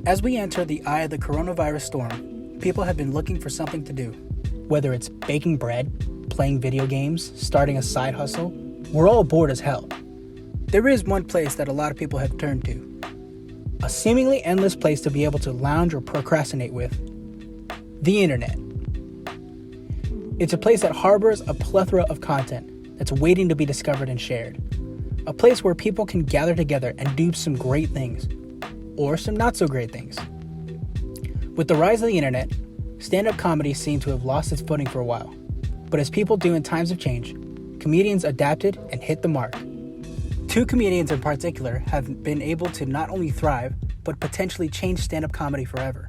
As we enter the eye of the coronavirus storm, people have been looking for something to do. Whether it's baking bread, playing video games, starting a side hustle, we're all bored as hell. There is one place that a lot of people have turned to. A seemingly endless place to be able to lounge or procrastinate with. The internet. It's a place that harbors a plethora of content that's waiting to be discovered and shared. A place where people can gather together and do some great things. Or some not so great things. With the rise of the internet, stand-up comedy seemed to have lost its footing for a while. But as people do in times of change, comedians adapted and hit the mark. Two comedians in particular have been able to not only thrive, but potentially change stand-up comedy forever.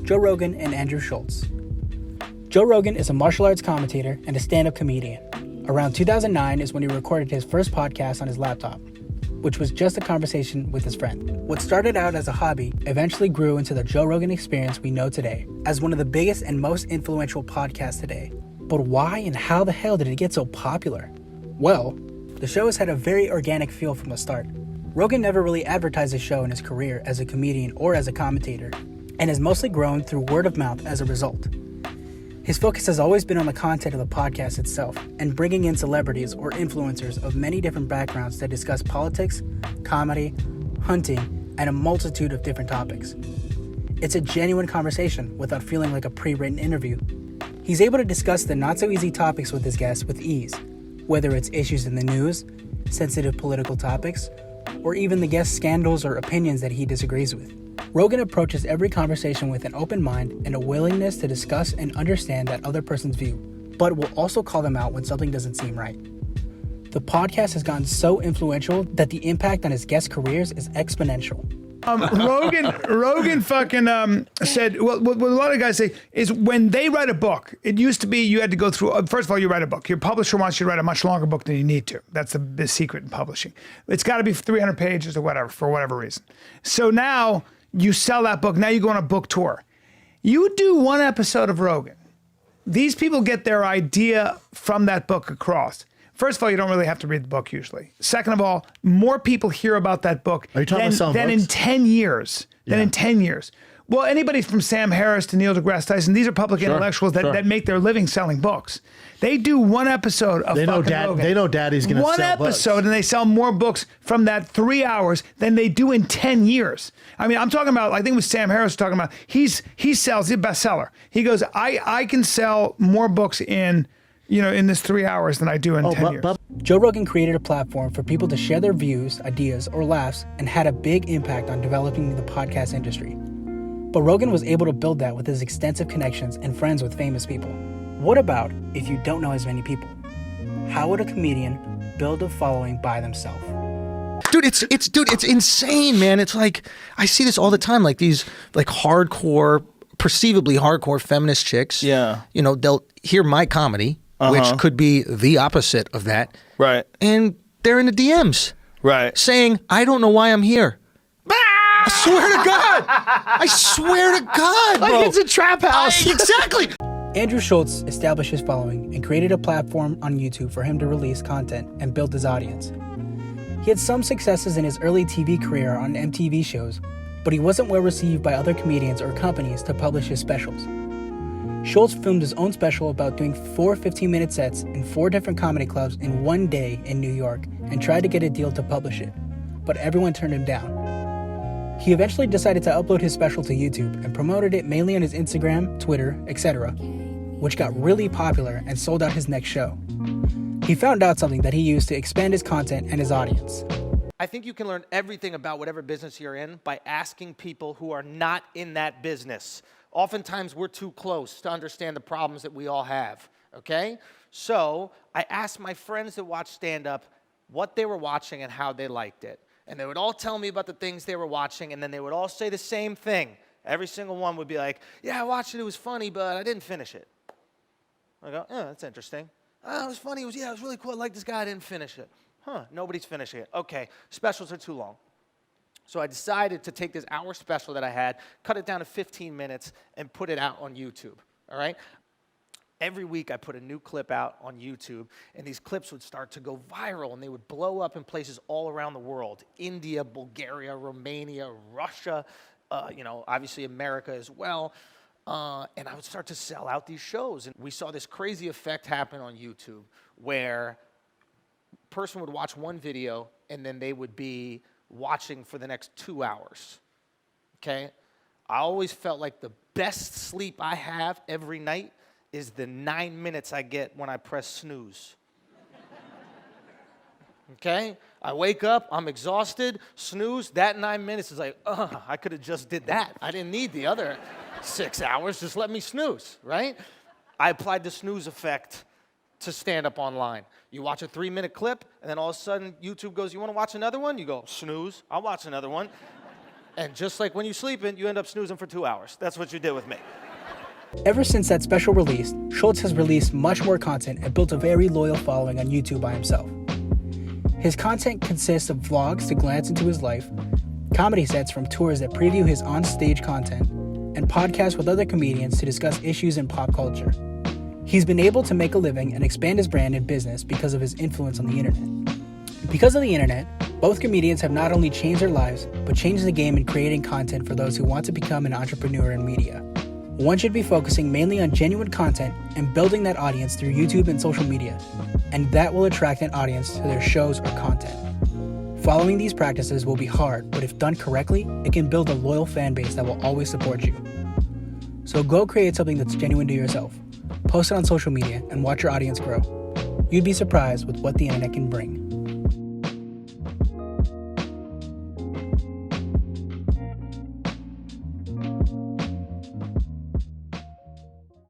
Joe Rogan and Andrew Schulz. Joe Rogan is a martial arts commentator and a stand-up comedian. Around 2009 is when he recorded his first podcast on his laptop, which was just a conversation with his friend. What started out as a hobby eventually grew into the Joe Rogan Experience we know today as one of the biggest and most influential podcasts today. But why and how the hell did it get so popular? Well, the show has had a very organic feel from the start. Rogan never really advertised his show in his career as a comedian or as a commentator, and has mostly grown through word of mouth as a result. His focus has always been on the content of the podcast itself and bringing in celebrities or influencers of many different backgrounds to discuss politics, comedy, hunting, and a multitude of different topics. It's a genuine conversation without feeling like a pre-written interview. He's able to discuss the not-so-easy topics with his guests with ease, whether it's issues in the news, sensitive political topics, or even the guest's scandals or opinions that he disagrees with. Rogan approaches every conversation with an open mind and a willingness to discuss and understand that other person's view, but will also call them out when something doesn't seem right. The podcast has gotten so influential that the impact on his guests' careers is exponential. Rogan fucking said, well, what a lot of guys say is when they write a book, it used to be you had to go through, first of all, you write a book. Your publisher wants you to write a much longer book than you need to. That's the secret in publishing. It's got to be 300 pages or whatever, for whatever reason. So now you sell that book. Now you go on a book tour. You do one episode of Rogan. These people get their idea from that book across. First of all, you don't really have to read the book usually. Second of all, more people hear about that book than in 10 years. In 10 years. Well, anybody from Sam Harris to Neil deGrasse Tyson, these are public intellectuals that make their living selling books. They do one episode of Rogan. They know Daddy's going to sell one episode, books. And they sell more books from that 3 hours than they do in 10 years. I mean, I'm talking about, I think it was Sam Harris talking about, he sells, he's a bestseller. He goes, I can sell more books in this 3 hours than I do in 10 years. Joe Rogan created a platform for people to share their views, ideas, or laughs and had a big impact on developing the podcast industry. But Rogan was able to build that with his extensive connections and friends with famous people. What about if you don't know as many people? How would a comedian build a following by themselves? Dude, it's insane, man. It's like, I see this all the time, like these hardcore, perceivably hardcore feminist chicks. Yeah. They'll hear my comedy, which could be the opposite of that. Right. And they're in the DMs. Right. Saying, I don't know why I'm here. I swear to God. I swear to God, bro. Like it's a trap house. Exactly. Andrew Schulz established his following and created a platform on YouTube for him to release content and build his audience. He had some successes in his early TV career on MTV shows, but he wasn't well received by other comedians or companies to publish his specials. Schulz filmed his own special about doing 4 15-minute sets in 4 different comedy clubs in one day in New York and tried to get a deal to publish it, but everyone turned him down. He eventually decided to upload his special to YouTube and promoted it mainly on his Instagram, Twitter, etc., which got really popular and sold out his next show. He found out something that he used to expand his content and his audience. I think you can learn everything about whatever business you're in by asking people who are not in that business. Oftentimes, we're too close to understand the problems that we all have, okay? So I asked my friends that watch stand-up what they were watching and how they liked it. And they would all tell me about the things they were watching, and then they would all say the same thing. Every single one would be like, yeah, I watched it, it was funny, but I didn't finish it. I go, oh, that's interesting. Oh, it was funny, it was really cool, I like this guy, I didn't finish it. Nobody's finishing it. Okay, specials are too long. So I decided to take this hour special that I had, cut it down to 15 minutes, and put it out on YouTube, all right? Every week I put a new clip out on YouTube, and these clips would start to go viral, and they would blow up in places all around the world. India, Bulgaria, Romania, Russia, obviously America as well. And I would start to sell out these shows. And we saw this crazy effect happen on YouTube where a person would watch one video and then they would be watching for the next 2 hours, okay? I always felt like the best sleep I have every night is the 9 minutes I get when I press snooze. Okay? I wake up, I'm exhausted, snooze, that 9 minutes is like, I could have just did that. I didn't need the other 6 hours, just let me snooze, right? I applied the snooze effect to stand up online. You watch a 3-minute clip, and then all of a sudden YouTube goes, you want to watch another one? You go, snooze, I'll watch another one. And just like when you're sleeping, you end up snoozing for 2 hours. That's what you did with me. Ever since that special release, Schulz has released much more content and built a very loyal following on YouTube by himself. His content consists of vlogs to glance into his life, comedy sets from tours that preview his on-stage content, and podcasts with other comedians to discuss issues in pop culture. He's been able to make a living and expand his brand and business because of his influence on the internet. Because of the internet, both comedians have not only changed their lives, but changed the game in creating content for those who want to become an entrepreneur in media. One should be focusing mainly on genuine content and building that audience through YouTube and social media, and that will attract an audience to their shows or content. Following these practices will be hard, but if done correctly, it can build a loyal fan base that will always support you. So go create something that's genuine to yourself. Post it on social media and watch your audience grow. You'd be surprised with what the internet can bring.